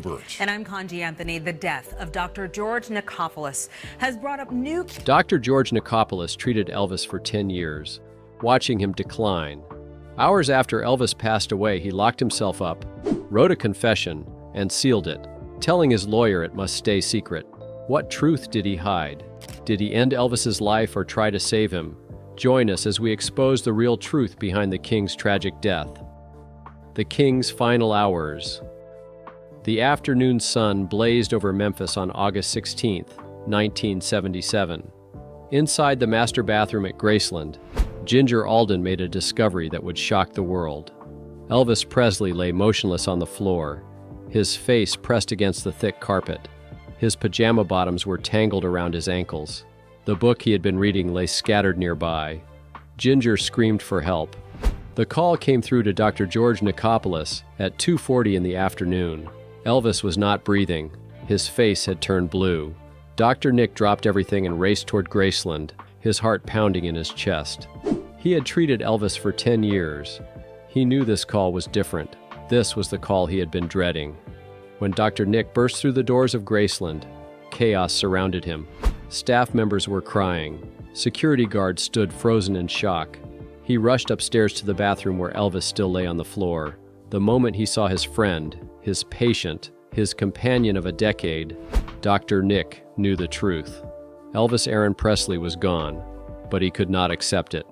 Birch. And I'm Kanji Anthony. The death of Dr. George Nichopoulos has brought up new... Dr. George Nichopoulos treated Elvis for 10 years, watching him decline. Hours after Elvis passed away, he locked himself up, wrote a confession, and sealed it, telling his lawyer it must stay secret. What truth did he hide? Did he end Elvis's life or try to save him? Join us as we expose the real truth behind the King's tragic death. The King's final hours. The afternoon sun blazed over Memphis on August 16, 1977. Inside the master bathroom at Graceland, Ginger Alden made a discovery that would shock the world. Elvis Presley lay motionless on the floor, his face pressed against the thick carpet. His pajama bottoms were tangled around his ankles. The book he had been reading lay scattered nearby. Ginger screamed for help. The call came through to Dr. George Nichopoulos at 2:40 in the afternoon. Elvis was not breathing. His face had turned blue. Dr. Nick dropped everything and raced toward Graceland, his heart pounding in his chest. He had treated Elvis for 10 years. He knew this call was different. This was the call he had been dreading. When Dr. Nick burst through the doors of Graceland, chaos surrounded him. Staff members were crying. Security guards stood frozen in shock. He rushed upstairs to the bathroom where Elvis still lay on the floor. The moment he saw his friend, his patient, his companion of a decade, Dr. Nick knew the truth. Elvis Aaron Presley was gone, but he could not accept it.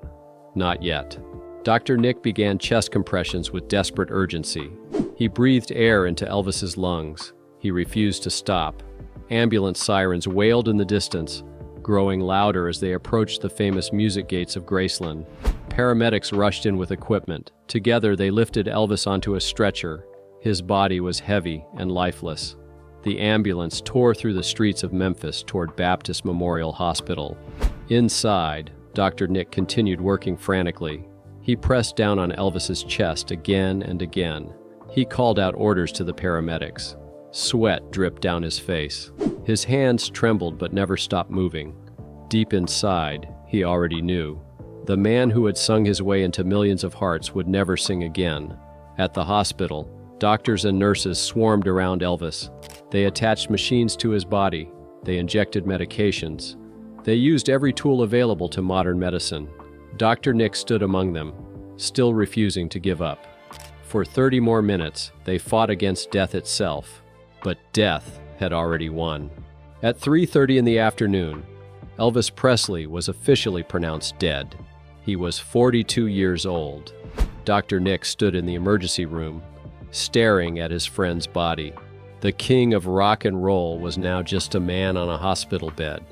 Not yet. Dr. Nick began chest compressions with desperate urgency. He breathed air into Elvis's lungs. He refused to stop. Ambulance sirens wailed in the distance, growing louder as they approached the famous music gates of Graceland. Paramedics rushed in with equipment. Together, they lifted Elvis onto a stretcher. His body was heavy and lifeless. The ambulance tore through the streets of Memphis toward Baptist Memorial Hospital. Inside, Dr. Nick continued working frantically. He pressed down on Elvis's chest again and again. He called out orders to the paramedics. Sweat dripped down his face. His hands trembled but never stopped moving. Deep inside, he already knew. The man who had sung his way into millions of hearts would never sing again. At the hospital, doctors and nurses swarmed around Elvis. They attached machines to his body. They injected medications. They used every tool available to modern medicine. Dr. Nick stood among them, still refusing to give up. For 30 more minutes, they fought against death itself. But death had already won. At 3:30 in the afternoon, Elvis Presley was officially pronounced dead. He was 42 years old. Dr. Nick stood in the emergency room, staring at his friend's body. The king of rock and roll was now just a man on a hospital bed.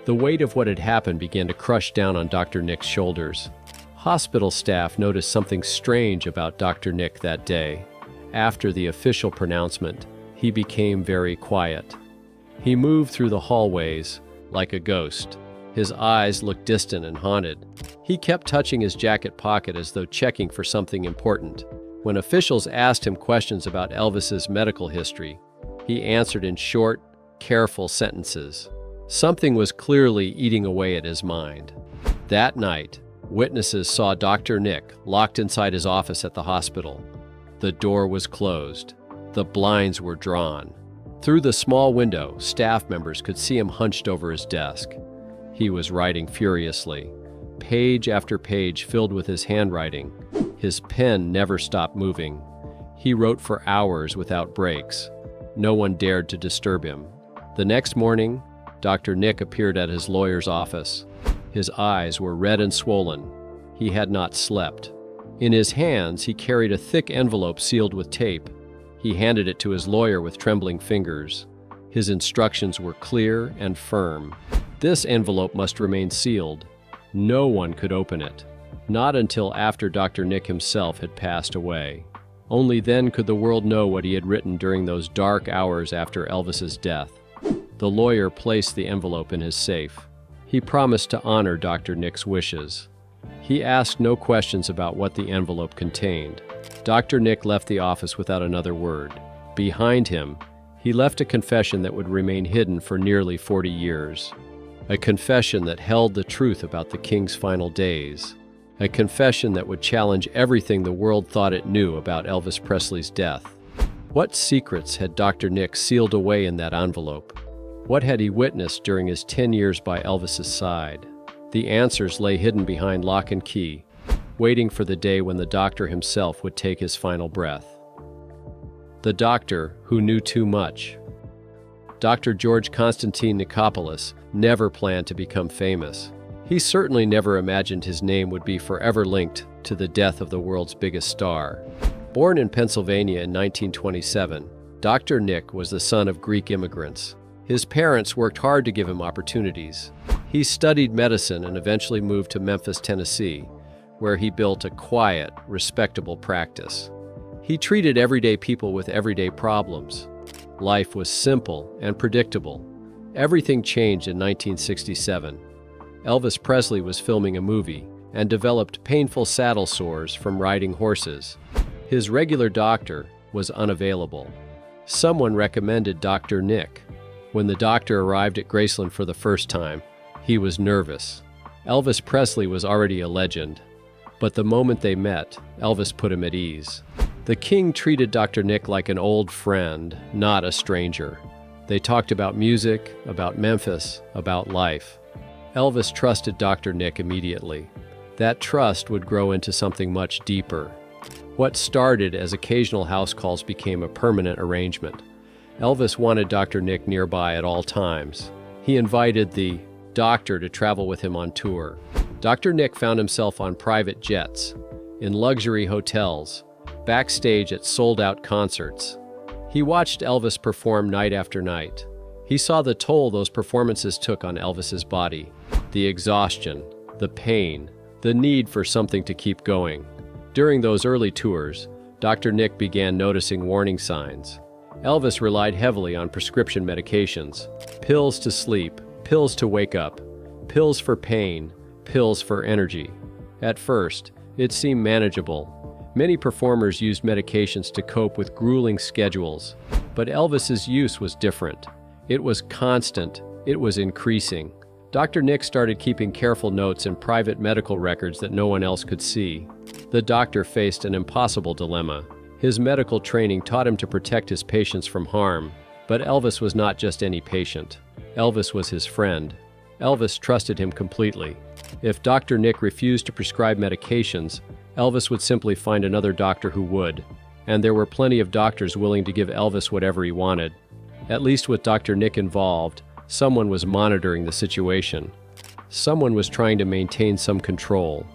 The weight of what had happened began to crush down on Dr. Nick's shoulders. Hospital staff noticed something strange about Dr. Nick that day. After the official pronouncement, he became very quiet. He moved through the hallways like a ghost. His eyes looked distant and haunted. He kept touching his jacket pocket as though checking for something important. When officials asked him questions about Elvis's medical history, he answered in short, careful sentences. Something was clearly eating away at his mind. That night, witnesses saw Dr. Nick locked inside his office at the hospital. The door was closed. The blinds were drawn. Through the small window, staff members could see him hunched over his desk. He was writing furiously. Page after page filled with his handwriting. His pen never stopped moving. He wrote for hours without breaks. No one dared to disturb him. The next morning, Dr. Nick appeared at his lawyer's office. His eyes were red and swollen. He had not slept. In his hands, he carried a thick envelope sealed with tape. He handed it to his lawyer with trembling fingers. His instructions were clear and firm. This envelope must remain sealed. No one could open it. Not until after Dr. Nick himself had passed away. Only then could the world know what he had written during those dark hours after Elvis's death. The lawyer placed the envelope in his safe. He promised to honor Dr. Nick's wishes. He asked no questions about what the envelope contained. Dr. Nick left the office without another word. Behind him, he left a confession that would remain hidden for nearly 40 years. A confession that held the truth about the King's final days. A confession that would challenge everything the world thought it knew about Elvis Presley's death. What secrets had Dr. Nick sealed away in that envelope? What had he witnessed during his 10 years by Elvis's side? The answers lay hidden behind lock and key, waiting for the day when the doctor himself would take his final breath. The doctor who knew too much. Dr. George Constantine Nichopoulos never planned to become famous. He certainly never imagined his name would be forever linked to the death of the world's biggest star. Born in Pennsylvania in 1927, Dr. Nick was the son of Greek immigrants. His parents worked hard to give him opportunities. He studied medicine and eventually moved to Memphis, Tennessee, where he built a quiet, respectable practice. He treated everyday people with everyday problems. Life was simple and predictable. Everything changed in 1967. Elvis Presley was filming a movie and developed painful saddle sores from riding horses. His regular doctor was unavailable. Someone recommended Dr. Nick. When the doctor arrived at Graceland for the first time, he was nervous. Elvis Presley was already a legend, but the moment they met, Elvis put him at ease. The king treated Dr. Nick like an old friend, not a stranger. They talked about music, about Memphis, about life. Elvis trusted Dr. Nick immediately. That trust would grow into something much deeper. What started as occasional house calls became a permanent arrangement. Elvis wanted Dr. Nick nearby at all times. He invited the doctor to travel with him on tour. Dr. Nick found himself on private jets, in luxury hotels, backstage at sold-out concerts. He watched Elvis perform night after night. He saw the toll those performances took on Elvis's body, the exhaustion, the pain, the need for something to keep going. During those early tours, Dr. Nick began noticing warning signs. Elvis relied heavily on prescription medications, pills to sleep, pills to wake up, pills for pain, pills for energy. At first, it seemed manageable. Many performers used medications to cope with grueling schedules, but Elvis's use was different. It was constant. It was increasing. Dr. Nick started keeping careful notes in private medical records that no one else could see. The doctor faced an impossible dilemma. His medical training taught him to protect his patients from harm, but Elvis was not just any patient. Elvis was his friend. Elvis trusted him completely. If Dr. Nick refused to prescribe medications, Elvis would simply find another doctor who would, and there were plenty of doctors willing to give Elvis whatever he wanted. At least with Dr. Nick involved, someone was monitoring the situation. Someone was trying to maintain some control.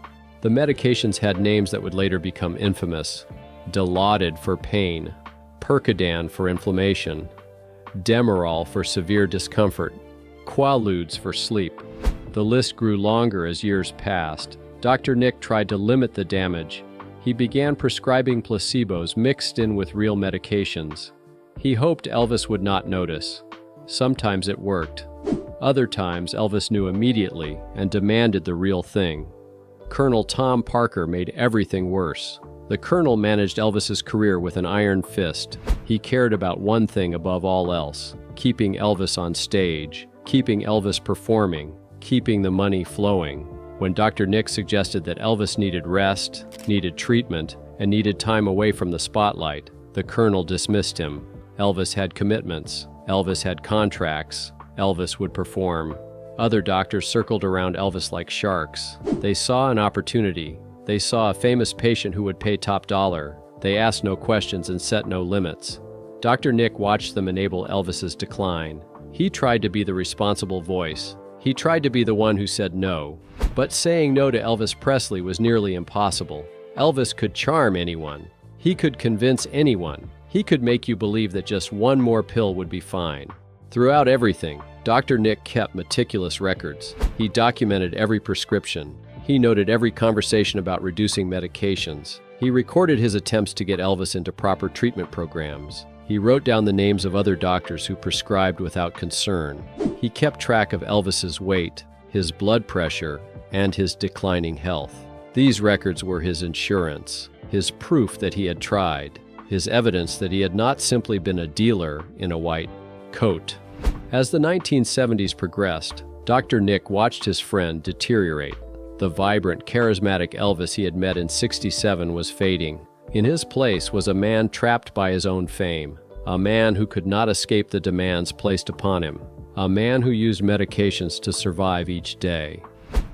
The medications had names that would later become infamous. Dilaudid for pain, Percodan for inflammation, Demerol for severe discomfort, Quaaludes for sleep. The list grew longer as years passed. Dr. Nick tried to limit the damage. He began prescribing placebos mixed in with real medications. He hoped Elvis would not notice. Sometimes it worked. Other times Elvis knew immediately and demanded the real thing. Colonel Tom Parker made everything worse. The colonel managed Elvis's career with an iron fist. He cared about one thing above all else: keeping Elvis on stage, keeping Elvis performing, keeping the money flowing. When Dr. Nick suggested that Elvis needed rest, needed treatment, and needed time away from the spotlight, the colonel dismissed him. Elvis had commitments. Elvis had contracts. Elvis would perform. Other doctors circled around Elvis like sharks. They saw an opportunity. They saw a famous patient who would pay top dollar. They asked no questions and set no limits. Dr. Nick watched them enable Elvis's decline. He tried to be the responsible voice. He tried to be the one who said no. But saying no to Elvis Presley was nearly impossible. Elvis could charm anyone. He could convince anyone. He could make you believe that just one more pill would be fine. Throughout everything, Dr. Nick kept meticulous records. He documented every prescription. He noted every conversation about reducing medications. He recorded his attempts to get Elvis into proper treatment programs. He wrote down the names of other doctors who prescribed without concern. He kept track of Elvis's weight, his blood pressure, and his declining health. These records were his insurance, his proof that he had tried, his evidence that he had not simply been a dealer in a white coat. As the 1970s progressed, Dr. Nick watched his friend deteriorate. The vibrant, charismatic Elvis he had met in '67 was fading. In his place was a man trapped by his own fame, a man who could not escape the demands placed upon him, a man who used medications to survive each day.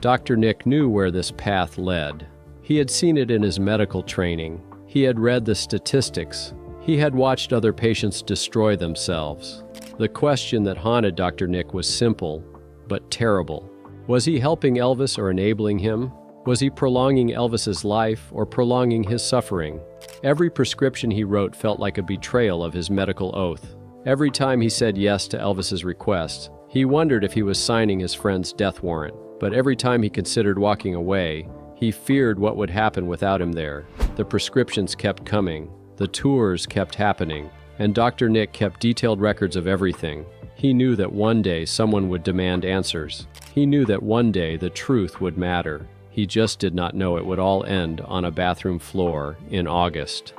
Dr. Nick knew where this path led. He had seen it in his medical training. He had read the statistics. He had watched other patients destroy themselves. The question that haunted Dr. Nick was simple, but terrible. Was he helping Elvis or enabling him? Was he prolonging Elvis's life or prolonging his suffering? Every prescription he wrote felt like a betrayal of his medical oath. Every time he said yes to Elvis's request, he wondered if he was signing his friend's death warrant. But every time he considered walking away, he feared what would happen without him there. The prescriptions kept coming, the tours kept happening, and Dr. Nick kept detailed records of everything. He knew that one day someone would demand answers. He knew that one day the truth would matter. He just did not know it would all end on a bathroom floor in August.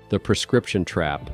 The prescription trap.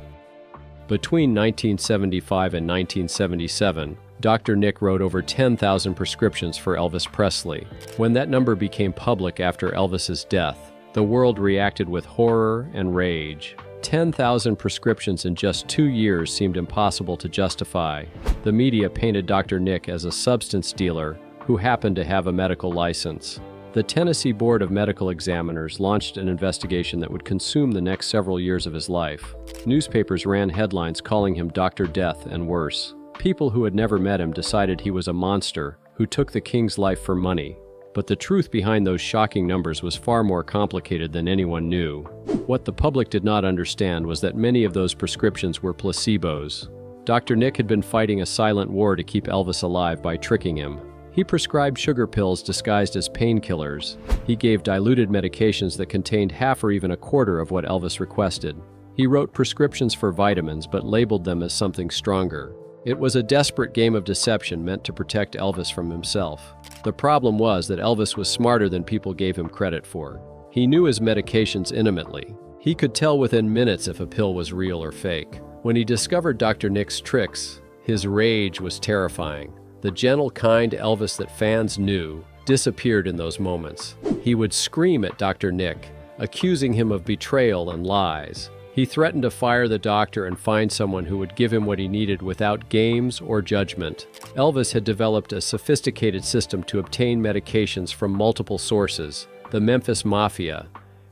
Between 1975 and 1977, Dr. Nick wrote over 10,000 prescriptions for Elvis Presley. When that number became public after Elvis's death, the world reacted with horror and rage. 10,000 prescriptions in just 2 years seemed impossible to justify. The media painted Dr. Nick as a substance dealer who happened to have a medical license. The Tennessee Board of Medical Examiners launched an investigation that would consume the next several years of his life. Newspapers ran headlines calling him Dr. Death and worse. People who had never met him decided he was a monster who took the king's life for money. But the truth behind those shocking numbers was far more complicated than anyone knew. What the public did not understand was that many of those prescriptions were placebos. Dr. Nick had been fighting a silent war to keep Elvis alive by tricking him. He prescribed sugar pills disguised as painkillers. He gave diluted medications that contained half or even a quarter of what Elvis requested. He wrote prescriptions for vitamins but labeled them as something stronger. It was a desperate game of deception meant to protect Elvis from himself. The problem was that Elvis was smarter than people gave him credit for. He knew his medications intimately. He could tell within minutes if a pill was real or fake. When he discovered Dr. Nick's tricks, his rage was terrifying. The gentle, kind Elvis that fans knew disappeared in those moments. He would scream at Dr. Nick, accusing him of betrayal and lies. He threatened to fire the doctor and find someone who would give him what he needed without games or judgment. Elvis had developed a sophisticated system to obtain medications from multiple sources: the Memphis Mafia,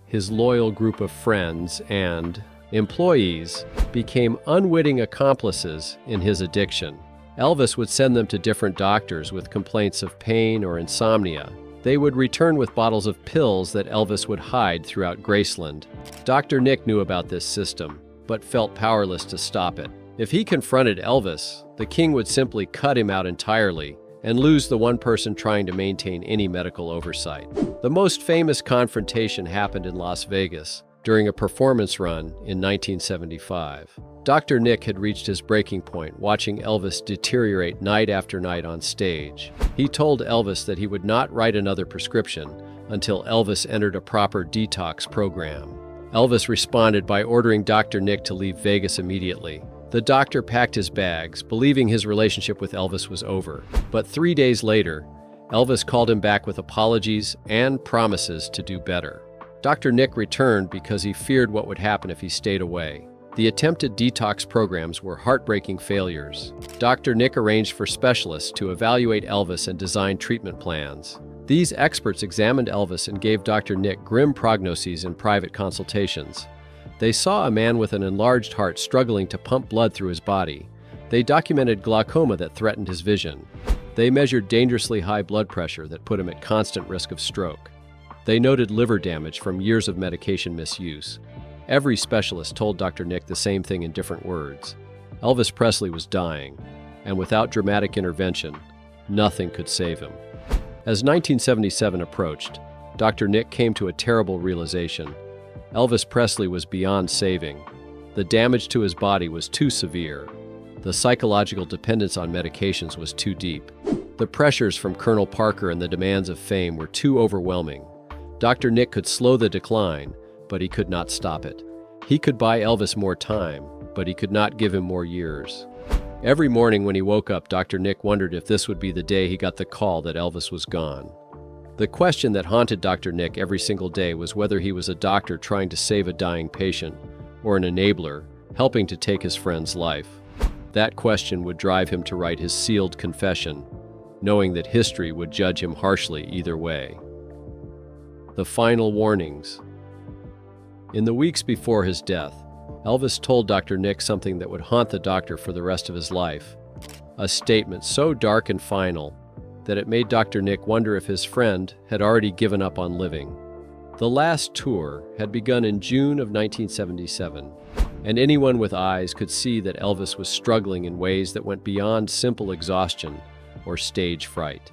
his loyal group of friends, and employees became unwitting accomplices in his addiction. Elvis would send them to different doctors with complaints of pain or insomnia. They would return with bottles of pills that Elvis would hide throughout Graceland. Dr. Nick knew about this system, but felt powerless to stop it. If he confronted Elvis, the king would simply cut him out entirely and lose the one person trying to maintain any medical oversight. The most famous confrontation happened in Las Vegas during a performance run in 1975. Dr. Nick had reached his breaking point, watching Elvis deteriorate night after night on stage. He told Elvis that he would not write another prescription until Elvis entered a proper detox program. Elvis responded by ordering Dr. Nick to leave Vegas immediately. The doctor packed his bags, believing his relationship with Elvis was over. But 3 days later, Elvis called him back with apologies and promises to do better. Dr. Nick returned because he feared what would happen if he stayed away. The attempted detox programs were heartbreaking failures. Dr. Nick arranged for specialists to evaluate Elvis and design treatment plans. These experts examined Elvis and gave Dr. Nick grim prognoses in private consultations. They saw a man with an enlarged heart struggling to pump blood through his body. They documented glaucoma that threatened his vision. They measured dangerously high blood pressure that put him at constant risk of stroke. They noted liver damage from years of medication misuse. Every specialist told Dr. Nick the same thing in different words. Elvis Presley was dying, and without dramatic intervention, nothing could save him. As 1977 approached, Dr. Nick came to a terrible realization. Elvis Presley was beyond saving. The damage to his body was too severe. The psychological dependence on medications was too deep. The pressures from Colonel Parker and the demands of fame were too overwhelming. Dr. Nick could slow the decline, but he could not stop it. He could buy Elvis more time, but he could not give him more years. Every morning when he woke up, Dr. Nick wondered if this would be the day he got the call that Elvis was gone. The question that haunted Dr. Nick every single day was whether he was a doctor trying to save a dying patient or an enabler helping to take his friend's life. That question would drive him to write his sealed confession, knowing that history would judge him harshly either way. The final warnings. In the weeks before his death, Elvis told Dr. Nick something that would haunt the doctor for the rest of his life. A statement so dark and final that it made Dr. Nick wonder if his friend had already given up on living. The last tour had begun in June of 1977, and anyone with eyes could see that Elvis was struggling in ways that went beyond simple exhaustion or stage fright.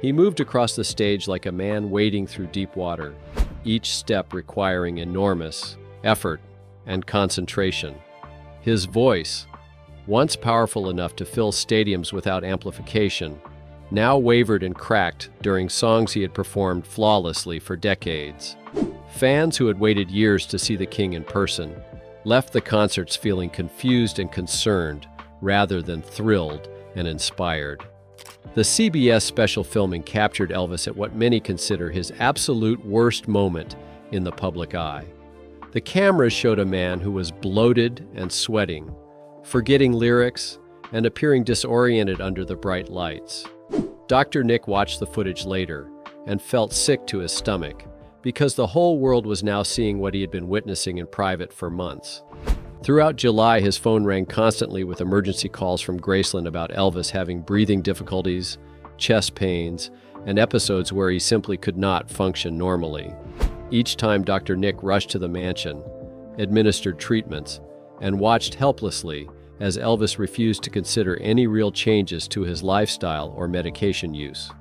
He moved across the stage like a man wading through deep water, each step requiring enormous effort and concentration. His voice, once powerful enough to fill stadiums without amplification, now wavered and cracked during songs he had performed flawlessly for decades. Fans who had waited years to see the King in person left the concerts feeling confused and concerned rather than thrilled and inspired. The CBS special filming captured Elvis at what many consider his absolute worst moment in the public eye. The cameras showed a man who was bloated and sweating, forgetting lyrics and appearing disoriented under the bright lights. Dr. Nick watched the footage later and felt sick to his stomach because the whole world was now seeing what he had been witnessing in private for months. Throughout July, his phone rang constantly with emergency calls from Graceland about Elvis having breathing difficulties, chest pains, and episodes where he simply could not function normally. Each time Dr. Nick rushed to the mansion, administered treatments, and watched helplessly as Elvis refused to consider any real changes to his lifestyle or medication use.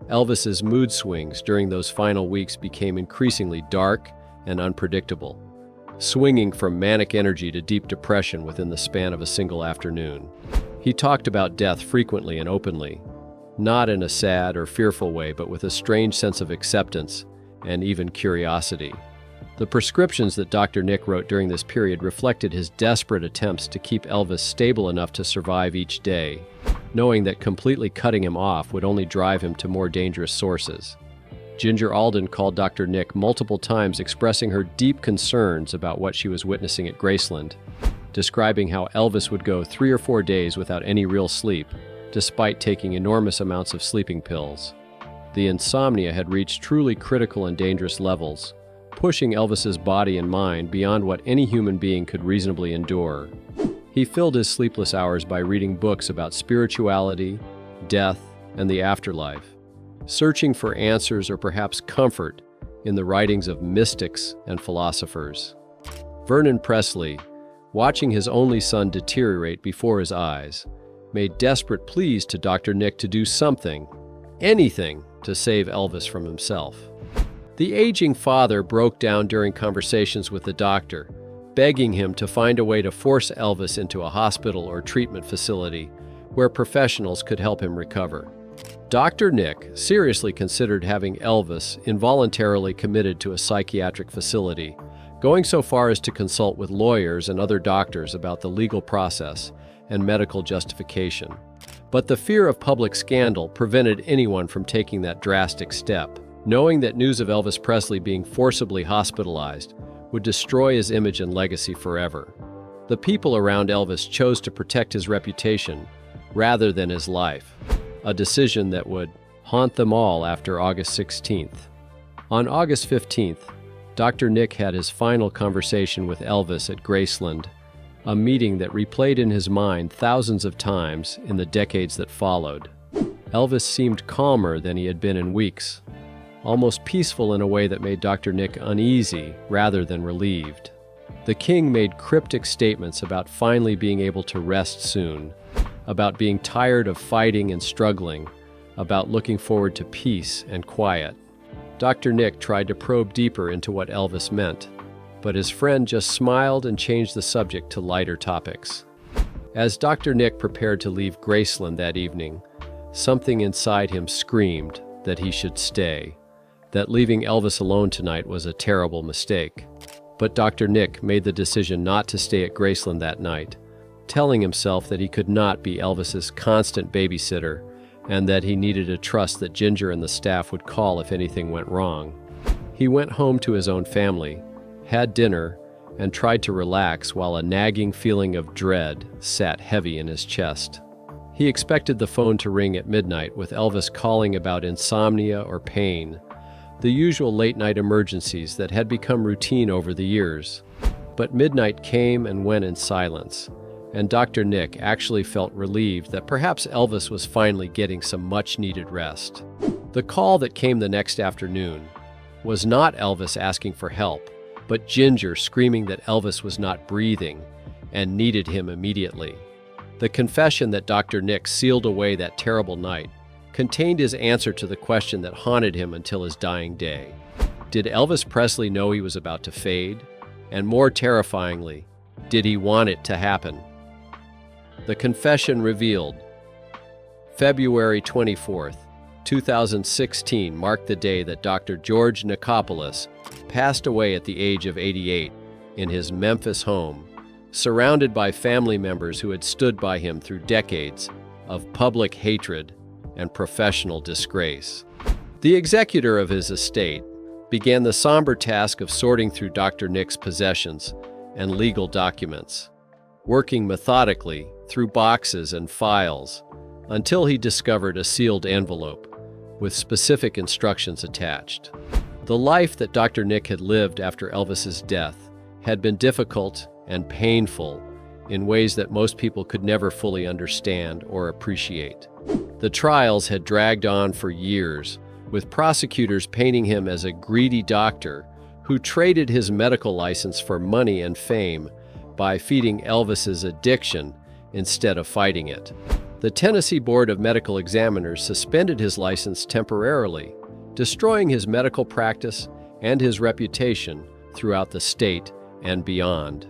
Elvis's mood swings during those final weeks became increasingly dark and unpredictable, swinging from manic energy to deep depression within the span of a single afternoon. He talked about death frequently and openly, not in a sad or fearful way, but with a strange sense of acceptance and even curiosity. The prescriptions that Dr. Nick wrote during this period reflected his desperate attempts to keep Elvis stable enough to survive each day, knowing that completely cutting him off would only drive him to more dangerous sources. Ginger Alden called Dr. Nick multiple times, expressing her deep concerns about what she was witnessing at Graceland, describing how Elvis would go 3 or 4 days without any real sleep, despite taking enormous amounts of sleeping pills. The insomnia had reached truly critical and dangerous levels, pushing Elvis's body and mind beyond what any human being could reasonably endure. He filled his sleepless hours by reading books about spirituality, death, and the afterlife, searching for answers or perhaps comfort in the writings of mystics and philosophers. Vernon Presley, watching his only son deteriorate before his eyes, made desperate pleas to Dr. Nick to do something, anything, to save Elvis from himself. The aging father broke down during conversations with the doctor, begging him to find a way to force Elvis into a hospital or treatment facility where professionals could help him recover. Dr. Nick seriously considered having Elvis involuntarily committed to a psychiatric facility, going so far as to consult with lawyers and other doctors about the legal process and medical justification. But the fear of public scandal prevented anyone from taking that drastic step, knowing that news of Elvis Presley being forcibly hospitalized would destroy his image and legacy forever. The people around Elvis chose to protect his reputation rather than his life, a decision that would haunt them all after August 16th. On August 15th, Dr. Nick had his final conversation with Elvis at Graceland, a meeting that replayed in his mind thousands of times in the decades that followed. Elvis seemed calmer than he had been in weeks, almost peaceful in a way that made Dr. Nick uneasy rather than relieved. The King made cryptic statements about finally being able to rest soon, about being tired of fighting and struggling, about looking forward to peace and quiet. Dr. Nick tried to probe deeper into what Elvis meant, but his friend just smiled and changed the subject to lighter topics. As Dr. Nick prepared to leave Graceland that evening, something inside him screamed that he should stay, that leaving Elvis alone tonight was a terrible mistake. But Dr. Nick made the decision not to stay at Graceland that night, telling himself that he could not be Elvis's constant babysitter and that he needed to trust that Ginger and the staff would call if anything went wrong. He went home to his own family, had dinner, and tried to relax while a nagging feeling of dread sat heavy in his chest. He expected the phone to ring at midnight with Elvis calling about insomnia or pain, the usual late-night emergencies that had become routine over the years. But midnight came and went in silence, and Dr. Nick actually felt relieved that perhaps Elvis was finally getting some much-needed rest. The call that came the next afternoon was not Elvis asking for help, but Ginger screaming that Elvis was not breathing and needed him immediately. The confession that Dr. Nick sealed away that terrible night contained his answer to the question that haunted him until his dying day. Did Elvis Presley know he was about to fade? And more terrifyingly, did he want it to happen? The confession revealed. February 24th, 2016 marked the day that Dr. George Nichopoulos passed away at the age of 88 in his Memphis home, surrounded by family members who had stood by him through decades of public hatred and professional disgrace. The executor of his estate began the somber task of sorting through Dr. Nick's possessions and legal documents, working methodically through boxes and files until he discovered a sealed envelope with specific instructions attached. The life that Dr. Nick had lived after Elvis's death had been difficult and painful in ways that most people could never fully understand or appreciate. The trials had dragged on for years, with prosecutors painting him as a greedy doctor who traded his medical license for money and fame by feeding Elvis's addiction instead of fighting it. The Tennessee Board of Medical Examiners suspended his license temporarily, destroying his medical practice and his reputation throughout the state and beyond.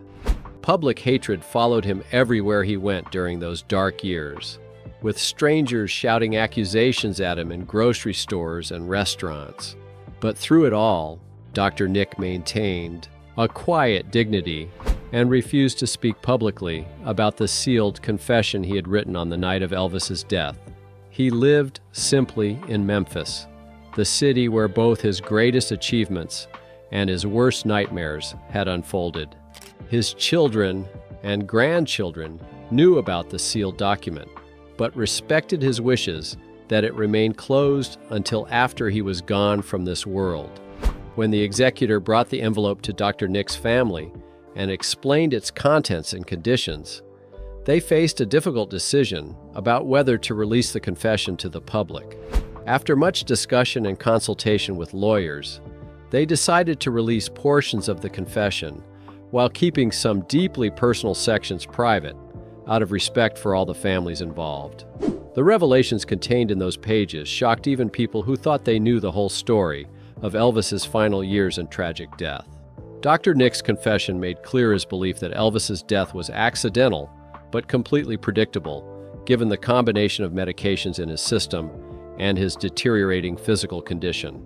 Public hatred followed him everywhere he went during those dark years, with strangers shouting accusations at him in grocery stores and restaurants. But through it all, Dr. Nick maintained a quiet dignity and refused to speak publicly about the sealed confession he had written on the night of Elvis's death. He lived simply in Memphis, the city where both his greatest achievements and his worst nightmares had unfolded. His children and grandchildren knew about the sealed document, but respected his wishes that it remain closed until after he was gone from this world. When the executor brought the envelope to Dr. Nick's family and explained its contents and conditions, they faced a difficult decision about whether to release the confession to the public. After much discussion and consultation with lawyers, they decided to release portions of the confession while keeping some deeply personal sections private, out of respect for all the families involved. The revelations contained in those pages shocked even people who thought they knew the whole story of Elvis's final years and tragic death. Dr. Nick's confession made clear his belief that Elvis's death was accidental, but completely predictable, given the combination of medications in his system and his deteriorating physical condition.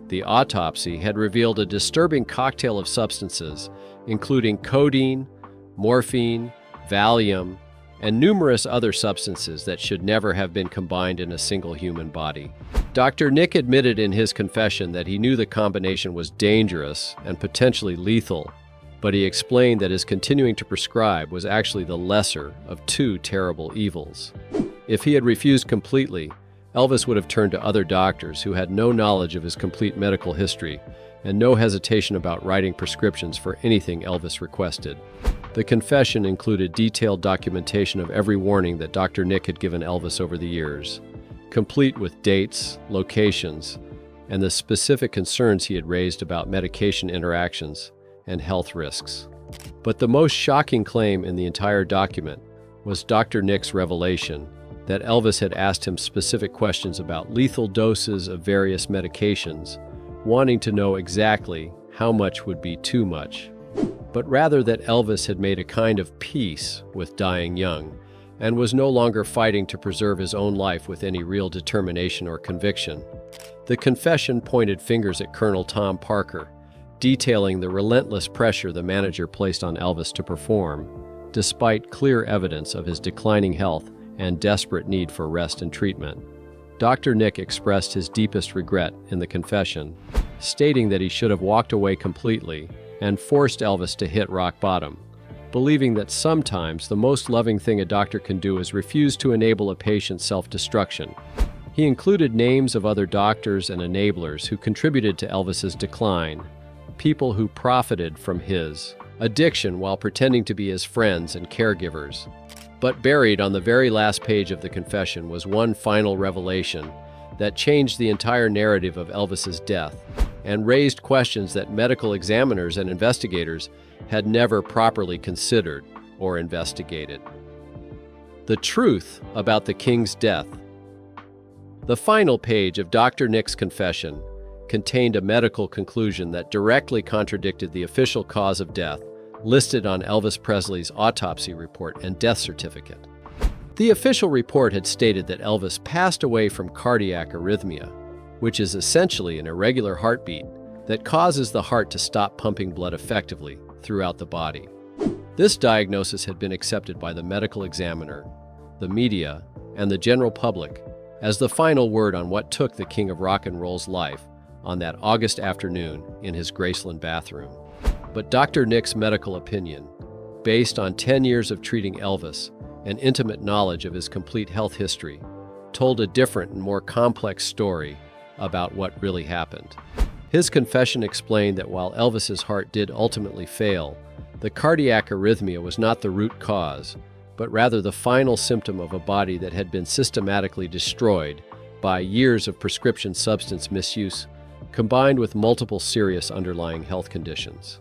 The autopsy had revealed a disturbing cocktail of substances, including codeine, morphine, Valium, and numerous other substances that should never have been combined in a single human body. Dr. Nick admitted in his confession that he knew the combination was dangerous and potentially lethal, but he explained that his continuing to prescribe was actually the lesser of two terrible evils. If he had refused completely, Elvis would have turned to other doctors who had no knowledge of his complete medical history and no hesitation about writing prescriptions for anything Elvis requested. The confession included detailed documentation of every warning that Dr. Nick had given Elvis over the years, complete with dates, locations, and the specific concerns he had raised about medication interactions and health risks. But the most shocking claim in the entire document was Dr. Nick's revelation that Elvis had asked him specific questions about lethal doses of various medications, wanting to know exactly how much would be too much. But rather that Elvis had made a kind of peace with dying young and was no longer fighting to preserve his own life with any real determination or conviction. The confession pointed fingers at Colonel Tom Parker, detailing the relentless pressure the manager placed on Elvis to perform, despite clear evidence of his declining health and desperate need for rest and treatment. Dr. Nick expressed his deepest regret in the confession, stating that he should have walked away completely and forced Elvis to hit rock bottom, believing that sometimes the most loving thing a doctor can do is refuse to enable a patient's self-destruction. He included names of other doctors and enablers who contributed to Elvis's decline, people who profited from his addiction while pretending to be his friends and caregivers. But buried on the very last page of the confession was one final revelation that changed the entire narrative of Elvis's death and raised questions that medical examiners and investigators had never properly considered or investigated. The truth about the king's death. The final page of Dr. Nick's confession contained a medical conclusion that directly contradicted the official cause of death listed on Elvis Presley's autopsy report and death certificate. The official report had stated that Elvis passed away from cardiac arrhythmia, which is essentially an irregular heartbeat that causes the heart to stop pumping blood effectively throughout the body. This diagnosis had been accepted by the medical examiner, the media, and the general public as the final word on what took the King of Rock and Roll's life on that August afternoon in his Graceland bathroom. But Dr. Nick's medical opinion, based on 10 years of treating Elvis and intimate knowledge of his complete health history, told a different and more complex story about what really happened. His confession explained that while Elvis's heart did ultimately fail, the cardiac arrhythmia was not the root cause, but rather the final symptom of a body that had been systematically destroyed by years of prescription substance misuse, combined with multiple serious underlying health conditions.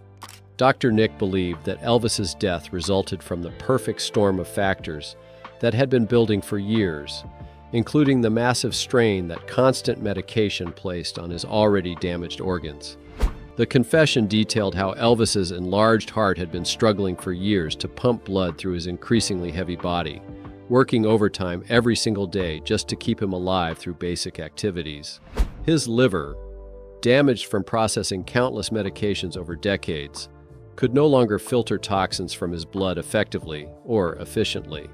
Dr. Nick believed that Elvis's death resulted from the perfect storm of factors that had been building for years, including the massive strain that constant medication placed on his already damaged organs. The confession detailed how Elvis's enlarged heart had been struggling for years to pump blood through his increasingly heavy body, working overtime every single day just to keep him alive through basic activities. His liver, damaged from processing countless medications over decades, could no longer filter toxins from his blood effectively or efficiently.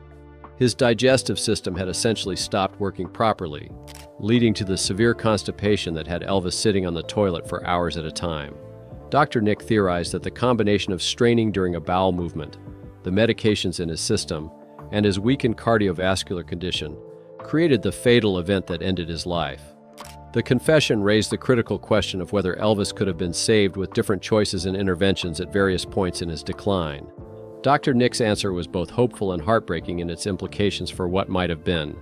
His digestive system had essentially stopped working properly, leading to the severe constipation that had Elvis sitting on the toilet for hours at a time. Dr. Nick theorized that the combination of straining during a bowel movement, the medications in his system, and his weakened cardiovascular condition created the fatal event that ended his life. The confession raised the critical question of whether Elvis could have been saved with different choices and interventions at various points in his decline. Dr. Nick's answer was both hopeful and heartbreaking in its implications for what might have been.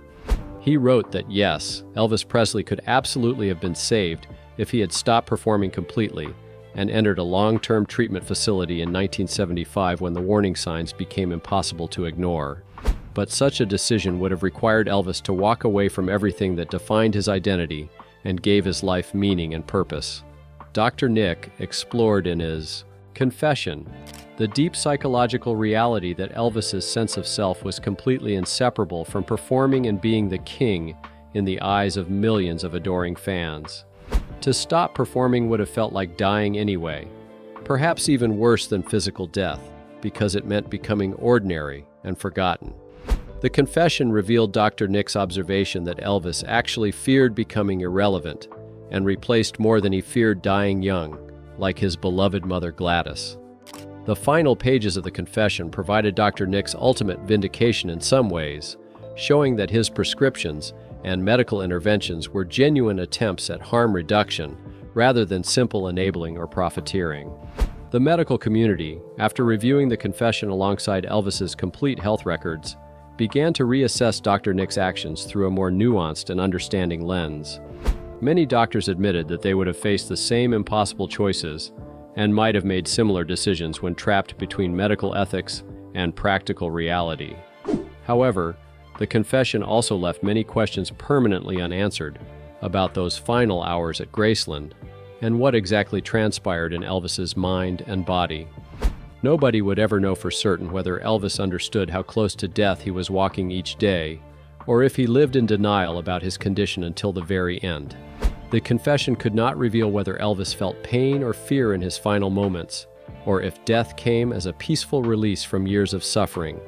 He wrote that yes, Elvis Presley could absolutely have been saved if he had stopped performing completely and entered a long-term treatment facility in 1975 when the warning signs became impossible to ignore. But such a decision would have required Elvis to walk away from everything that defined his identity and gave his life meaning and purpose. Dr. Nick explored in his confession the deep psychological reality that Elvis's sense of self was completely inseparable from performing and being the king in the eyes of millions of adoring fans. To stop performing would have felt like dying anyway, perhaps even worse than physical death, because it meant becoming ordinary and forgotten. The confession revealed Dr. Nick's observation that Elvis actually feared becoming irrelevant and replaced more than he feared dying young, like his beloved mother Gladys. The final pages of the confession provided Dr. Nick's ultimate vindication in some ways, showing that his prescriptions and medical interventions were genuine attempts at harm reduction rather than simple enabling or profiteering. The medical community, after reviewing the confession alongside Elvis's complete health records, began to reassess Dr. Nick's actions through a more nuanced and understanding lens. Many doctors admitted that they would have faced the same impossible choices and might have made similar decisions when trapped between medical ethics and practical reality. However, the confession also left many questions permanently unanswered about those final hours at Graceland and what exactly transpired in Elvis's mind and body. Nobody would ever know for certain whether Elvis understood how close to death he was walking each day, or if he lived in denial about his condition until the very end. The confession could not reveal whether Elvis felt pain or fear in his final moments, or if death came as a peaceful release from years of suffering.